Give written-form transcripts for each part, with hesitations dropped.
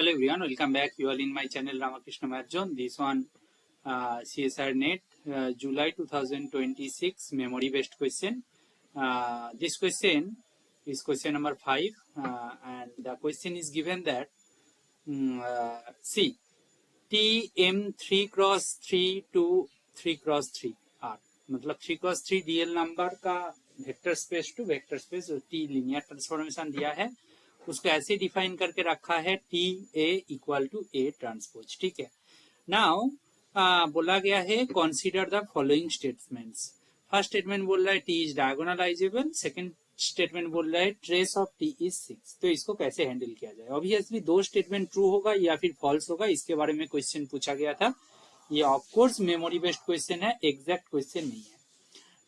Hello everyone, welcome back. You are in my channel Ramakrishna Math Zone. This one CSR Net July 2026 memory based question. This question is question number 5 and the question is given that see TM3 cross 3 to 3 cross 3 R मतलब 3 cross 3 DL number का vector space to vector space T linear transformation दिया है, उसको ऐसे define करके रखा है T A equal to A transpose. ठीक है, नाउ बोला गया है consider the following statements. First statement बोल रहा है T is diagonalisable, second statement बोल रहा है ट्रेस ऑफ टी इज 6। तो इसको कैसे हैंडल किया जाए? ऑब्वियसली दो स्टेटमेंट ट्रू होगा या फिर फॉल्स होगा, इसके बारे में क्वेश्चन पूछा गया था। ये ऑफकोर्स मेमोरी बेस्ड क्वेश्चन है, एग्जैक्ट क्वेश्चन नहीं है।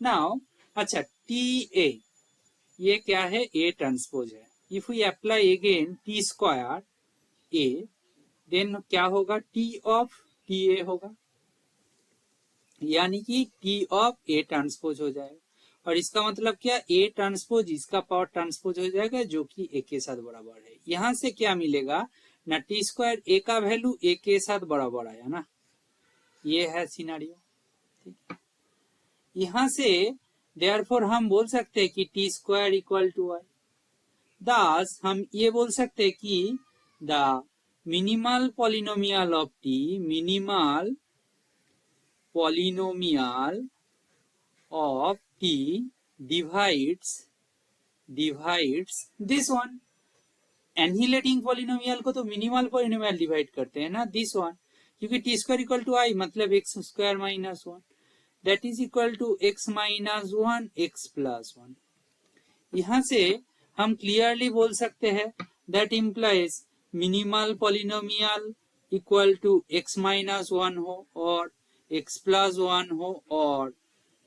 नाउ अच्छा, टी ए ये क्या है? ए ट्रांसपोज है। If we apply again T square A, then क्या होगा? टी ऑफ टी ए होगा, यानी कि टी ऑफ ए ट्रांसपोज हो जाएगा। और इसका मतलब क्या? ए ट्रांसपोज इसका पावर ट्रांसपोज हो जाएगा, जो कि ए के साथ बराबर है। यहां से क्या मिलेगा ना, टी स्क्वायर ए का वैल्यू ए के साथ बराबर आया ना, ये है सिनारियो। ठीक है, यहां से देयरफॉर हम बोल सकते हैं कि T square equal to I. Thus, हम ये बोल सकते हैं कि the minimal polynomial of T, minimal polynomial of T divides this one. Annihilating polynomial को तो मिनिमल पॉलिनोमियल डिवाइड करते हैं ना, दिस वन, क्योंकि T square equal to I मतलब X square minus one, that is equal to X minus one X plus one. यहां से हम क्लियरली बोल सकते हैं that implies minimal polynomial equal to X minus one हो और एक्स प्लस वन हो और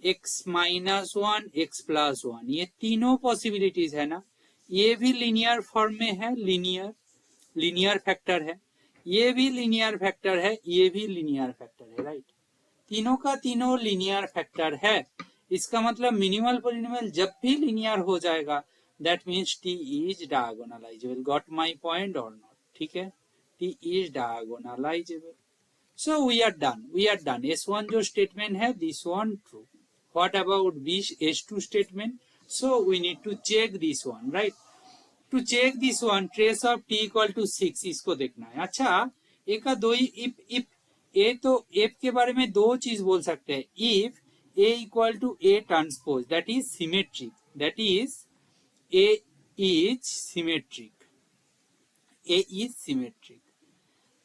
X minus one X plus one, ये तीनों पॉसिबिलिटीज है ना। ये भी लीनियर फॉर्म में है, लीनियर फैक्टर है, ये भी लीनियर फैक्टर है, ये भी लीनियर फैक्टर है, राइट। तीनों का तीनों लीनियर फैक्टर है। इसका मतलब मिनिमल पॉलिनोमियल जब भी लीनियर हो जाएगा, that means T is diagonalisable. Got my point और नॉट? ठीक है, T is diagonalisable. So we are done. S1 जो स्टेटमेंट है, this one true. What about B S2 statement? So we need to check this one, right. To check this one, trace of T equal to 6, इसको देखना है। अच्छा, एक का दो ही if ए, तो एफ के बारे में दो चीज बोल सकते हैं। If A equal to A transpose, that is symmetric, that is A is symmetric, A is symmetric,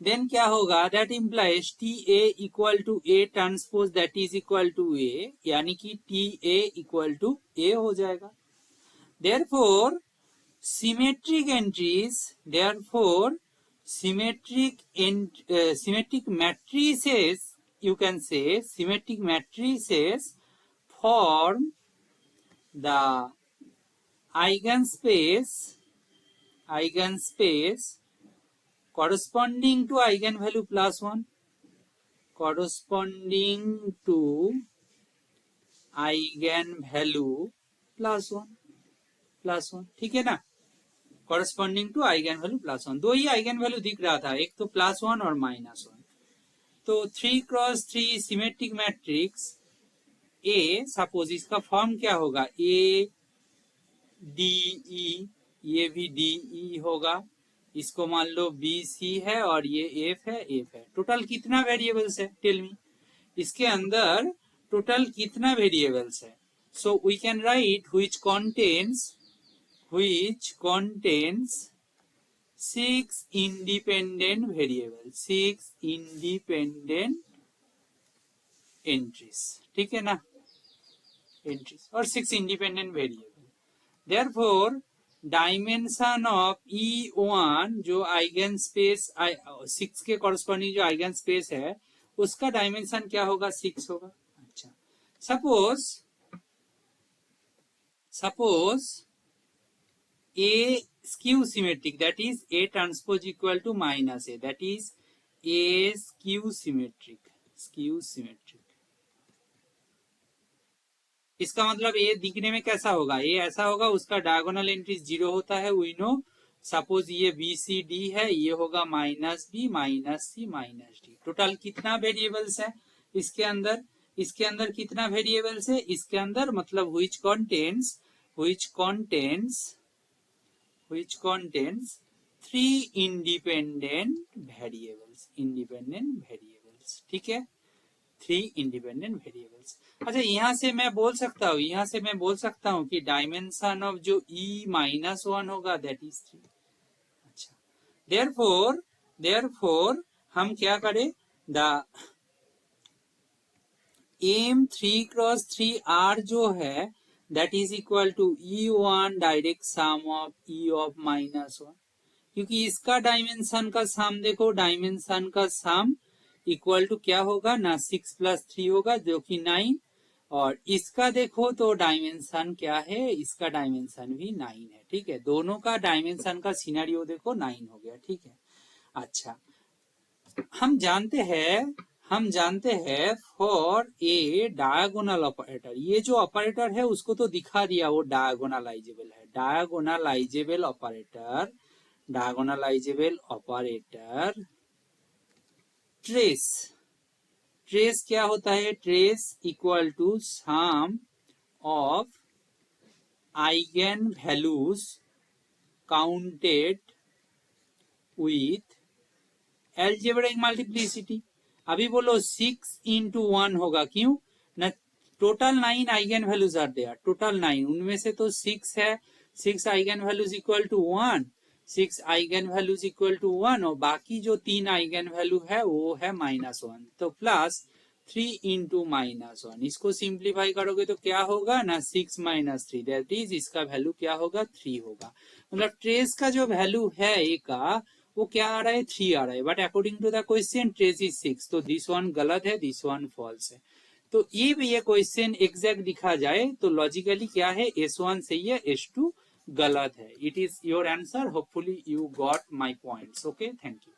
then क्या होगा? That implies T A equal to A transpose that is equal to A, यानी कि T A equal to A हो जाएगा। Therefore symmetric entries, therefore symmetric matrices, you can say symmetric matrices form the eigenspace corresponding to eigenvalue plus 1, corresponding to eigenvalue plus 1, ठीक है ना। Corresponding to eigen value plus 1, दो ही eigen value दिख रहा था, एक तो प्लस 1 और माइनस 1। तो 3 cross 3 symmetric matrix A, suppose इसका फॉर्म क्या होगा? ए डी ई, ये भी डी ई होगा, इसको मान लो बी सी है और ये एफ है। टोटल कितना वेरिएबल्स है? टेल मी, इसके अंदर टोटल कितना वेरिएबल्स है? So we can write which contains 6 independent variables, 6 independent entries, ठीक है ना, entries और 6 independent variable। therefore dimension of E1 जो आइगन स्पेस 6 के कॉरेस्पॉन्डिंग जो आइगन स्पेस है, उसका डायमेंशन क्या होगा? 6 होगा। अच्छा, suppose A skew symmetric, that is A transpose equal to minus A, that is A skew symmetric। इसका मतलब A दिखने में कैसा होगा? A ऐसा होगा, उसका डायगोनल एंट्रीज 0 होता है, वी नो, सपोज ये बी सी डी है, ये होगा माइनस बी माइनस सी माइनस डी। टोटल कितना वेरिएबल्स है इसके अंदर? इसके अंदर कितना वेरिएबल्स है इसके अंदर, मतलब which contains three independent variables, ठीक है, 3 इंडिपेंडेंट वेरिएबल्स। अच्छा, यहां से मैं बोल सकता हूं कि डायमेंशन ऑफ जो E-1 होगा दैट इज 3। अच्छा, देयरफॉर हम क्या करें, द M3x3R जो है that is equal to E1 direct sum of E of -1, क्योंकि इसका डायमेंशन का सम देखो, डायमेंशन का सम इक्वल टू क्या होगा ना, 6 + 3 होगा जो कि 9, और इसका देखो तो डायमेंशन क्या है, इसका डायमेंशन भी 9 है, ठीक है। दोनों का डायमेंशन का सिनेरियो देखो 9 हो गया, ठीक है। अच्छा, हम जानते हैं फॉर ए डायगोनल ऑपरेटर, ये जो ऑपरेटर है उसको तो दिखा दिया, वो डायगोनलाइजेबल है। डायगोनलाइजेबल ऑपरेटर ट्रेस क्या होता है, trace equal to sum of eigen values counted with algebraic multiplicity. अभी बोलो 6 into 1 होगा, क्यों ना, total 9 eigen values are there, total 9, उनमें से तो 6 है, 6 eigen values equal to 1, 6 eigen values equal to 1, और बाकी जो 3 आइगन वैल्यू है वो है -1, तो प्लस 3 into -1, इसको सिंप्लीफाई करोगे तो क्या होगा ना, 6 - 3 दैट इज, इसका वैल्यू क्या होगा, 3 होगा। मतलब ट्रेस का जो वैल्यू है ए का वो क्या आ रहा है, 3 आ रहा है, but according to the question trace is 6, तो दिस वन गलत है, दिस वन फॉल्स है। तो ये क्वेश्चन एग्जैक्ट दिखा जाए तो लॉजिकली क्या है, S1 सही है, S2 गलत है। It is your answer, hopefully you got my points. Okay, thank you.